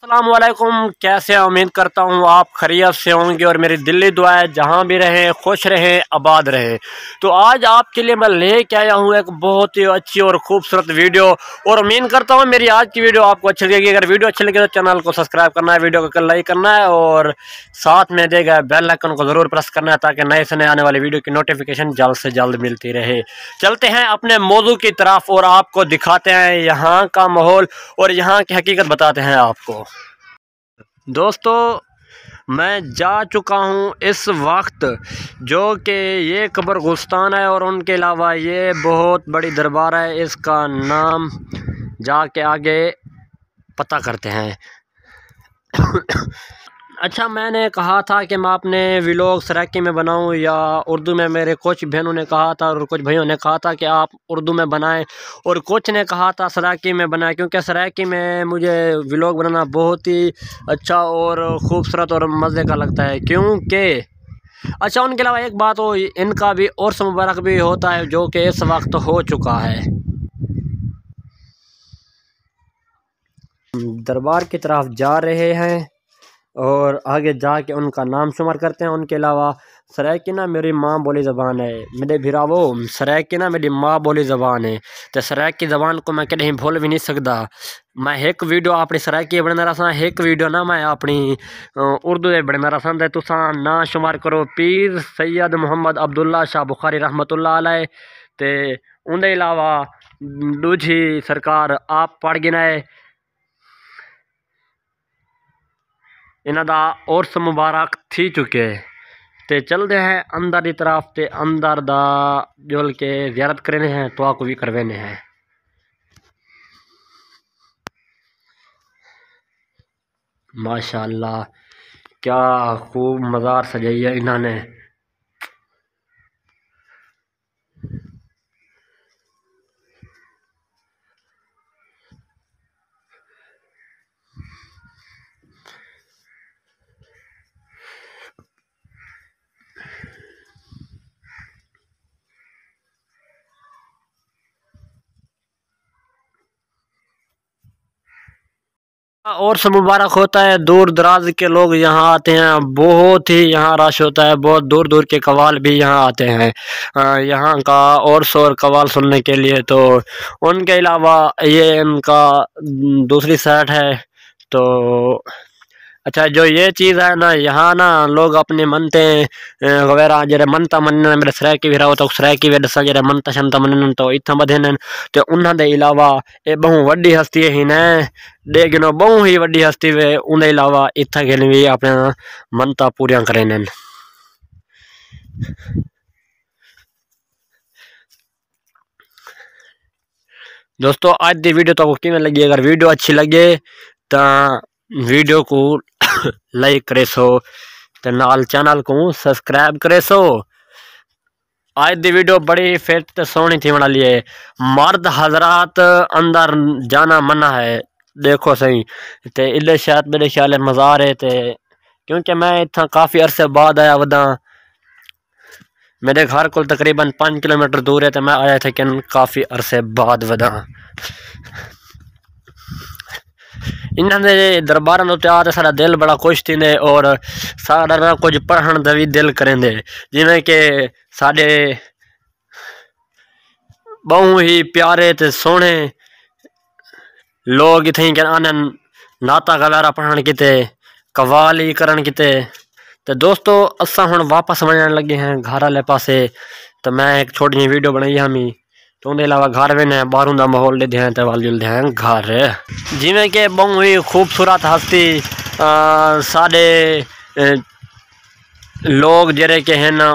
अस्सलामुअलैकुम, कैसे हैं? उम्मीद करता हूँ आप खैरियत से होंगे और मेरी दिली दुआ है जहाँ भी रहें खुश रहें आबाद रहें। तो आज आपके लिए मैं लेके आया हूँ एक बहुत ही अच्छी और खूबसूरत वीडियो और उम्मीद करता हूँ मेरी आज की वीडियो आपको अच्छी लगेगी। अगर वीडियो अच्छी लगे तो चैनल को सब्सक्राइब करना है, वीडियो को लाइक करना है और साथ में देगा बेल आइकन को ज़रूर प्रेस करना है ताकि नए से नए आने वाली वीडियो की नोटिफिकेशन जल्द से जल्द मिलती रहे। चलते हैं अपने मौजू की तरफ और आपको दिखाते हैं यहाँ का माहौल और यहाँ की हकीकत बताते हैं आपको। दोस्तों, मैं जा चुका हूँ इस वक्त जो कि ये कब्रगुस्तान है और उनके अलावा ये बहुत बड़ी दरबार है। इसका नाम जाके आगे पता करते हैं। अच्छा, मैंने कहा था कि मैं अपने व्लॉग सराइकी में बनाऊं या उर्दू में। मेरे कुछ बहनों ने कहा था और कुछ भाइयों ने कहा था कि आप उर्दू में बनाएं और कुछ ने कहा था सराइकी में बनाएं, क्योंकि सराइकी में मुझे व्लॉग बनाना बहुत ही अच्छा और ख़ूबसूरत और मज़े का लगता है। क्योंकि अच्छा, उनके अलावा एक बात हो, इनका भी उर्स मुबारक भी होता है जो कि इस वक्त हो चुका है। दरबार की तरफ जा रहे हैं और आगे जाके उनका नाम शुमार करते हैं। उनके अलावा सराइकी ना मेरी माँ बोली ज़बान है, मेरे भिरावो सराइकी ना मेरी माँ बोली ज़बान है। तो सराइकी ज़बान को मैं कहीं भूल भी नहीं सकता। मैं एक वीडियो अपनी सराइकी बनना रहा, एक वीडियो ना मैं अपनी उर्दू में बनना रहा। तो तुसा ना शुमार करो पीर सैयद मुहम्मद अब्दुल्ला शाह बुखारी रहमतुल्लाह अलैह। ते उनके अलावा दूजी सरकार आप पढ़ गिनाए इन्हां दा उर्स मुबारक थी चुके। ते चलते हैं अंदर की तरफ। ते अंदर दा जुल के ज़ियारत करने हैं, दुआ को भी करवाने हैं। माशाअल्लाह, क्या खूब मज़ार सजाई है इन्होंने। और सब मुबारक होता है, दूर दराज के लोग यहाँ आते हैं, बहुत ही यहाँ रश होता है, बहुत दूर दूर के कवाल भी यहाँ आते हैं यहाँ का और शोर कवाल सुनने के लिए। तो उनके अलावा ये इनका दूसरी साइड है। तो अच्छा, जो ये चीज़ है ना, यहाँ ना लोग अपनी मनते वगैरह जरे मनता मनने मेरे सराइकी भी रहो तो सराइकी भी दसा जरे मनता शनता मनन तो इतना बधे तो उन्होंने अलावा ये बहु वड्डी हस्ती ही ने देगिनो बहु ही वड्डी हस्ती वे। उनके अलावा इतना गिन भी अपना मनता पूरियां करें। दोस्तों, आज दी वीडियो तो किमें लगी? अगर वीडियो अच्छी लगे तो वीडियो को लाइक करे सो तो नाल चैनल को सब्सक्राइब करे सो। आज दी वीडियो बड़ी फिट तो सोहनी थी बना लिए। मर्द हजरात अंदर जाना मना है, देखो सही। ते इले शायद मेरे ख्याल मज़ार है। ते क्योंकि मैं इतना काफ़ी अरसे बाद आया वदा, मेरे घर को तकरीबन 5 किलोमीटर दूर है। तो मैं आया था कि काफ़ी अरसे बाद वदा इन्होंने दरबार आते सारा दिल बड़ा खुश थी और सारा ना कुछ पढ़ने का भी दिल करेंगे। जिमें कि साढ़े बहु ही प्यारे ते सोहने लोग इतने आने नाता गवारा पढ़न किते, कवाल ही करन किते। तो दोस्तों, असा हुण वापस बनने लगे हैं घर वाले पासे। तो मैं एक छोटी जी वीडियो बनाई हमी। तो उनके अलावा घर में ने बाहरों का माहौल लेते हैं तो वाल जुलते हैं घर। जिमें कि बहुत ही खूबसूरत हस्ती साढ़े लोग जरे के हैं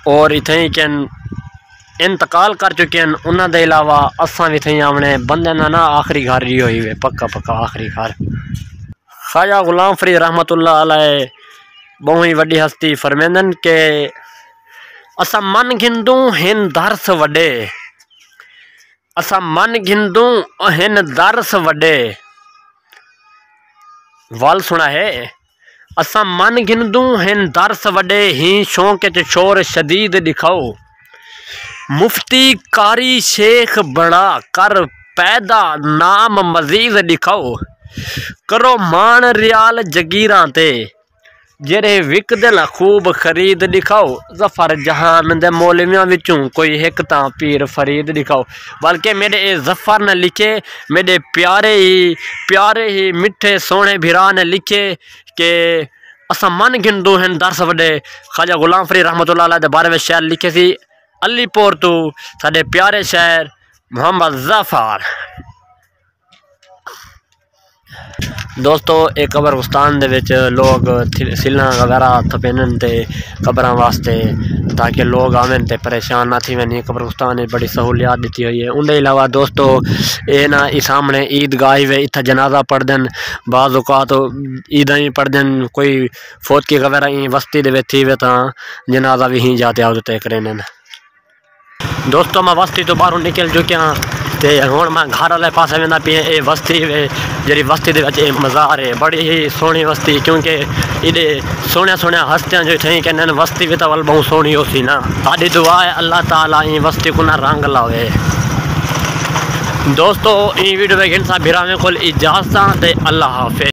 और इतने के इंतकाल कर चुके हैं। उन्होंने अलावा असा भी इतने अपने बंदे ना आखिरी घर ही हुई है, पक्का पक्का आखिरी घर। ख्वाजा गुलाम फरीद रहमतुल्लाह अलैह बहुत ही वड्डी हस्ती फरमेंदन के असा मन गिंदू हिन दरस वडे, असा मन गिंदू हिन दरस वडे। वाल सुना है, असा मन गिंदू हिन दरस वडे ही शौक च शोर शदीद दिखाओ। मुफ्ती कारी शेख बड़ा कर पैदा नाम मजीद दिखाओ। करो मान रियाल जगीरां ते जेरे विक दिल खूब खरीद दिखाओ जफर जहान दे मौलवियां विचों कोई एक तां पीर फरीद दिखाओ। बल्कि मेरे ए जफर ने लिखे, मेरे प्यारे ही मिठे सोने भिरा ने लिखे कि असा मन गिनदू हैं दर्स वडे। ख्वाजा गुलाम फरीद रहमतुल्लाह अलैह दे बारे में शायर लिखे सी अलीपुर तू साडे प्यारे शायर मोहम्मद जफर। दोस्तों एक कब्रिस्तान दे विच लोग सिल्लां वगैरह थपेन ते कब्रां वास्ते ताकि लोग आवन ते परेशान ना थी वञे। कब्रिस्तान ने बड़ी सहूलियात दी हुई है। उनके अलावा दोस्तों ये ना सामने ईदगाह वे इतना जनाजा पढ़ दें, बाज़ औक़ात ईदा ही पढ़ दें, कोई फौत की वगैरह वस्ती दे थी वे तो जनाजा भी ही जाते आते करें। दोस्तों मैं वस्ती तो बाहरों निकल चुकिया ते हुण मैं घर वाले पासे वेंदा पिया। ये वस्ती वे जी वस्ती दे मज़ार है, बड़ी ही सोहनी वस्ती, क्योंकि इधे सोहनिया सोहनिया हस्तियां जो ठही कहने वस्ती भी तो वल बहुत सोहनी होसी ना। साडी दुआ है अल्लाह ताला ई वस्ती को ना रंग लावे। दोस्तों ई वीडियो में गिनसा भिरावे को इजाज़त ते अल्लाह हाफिज़।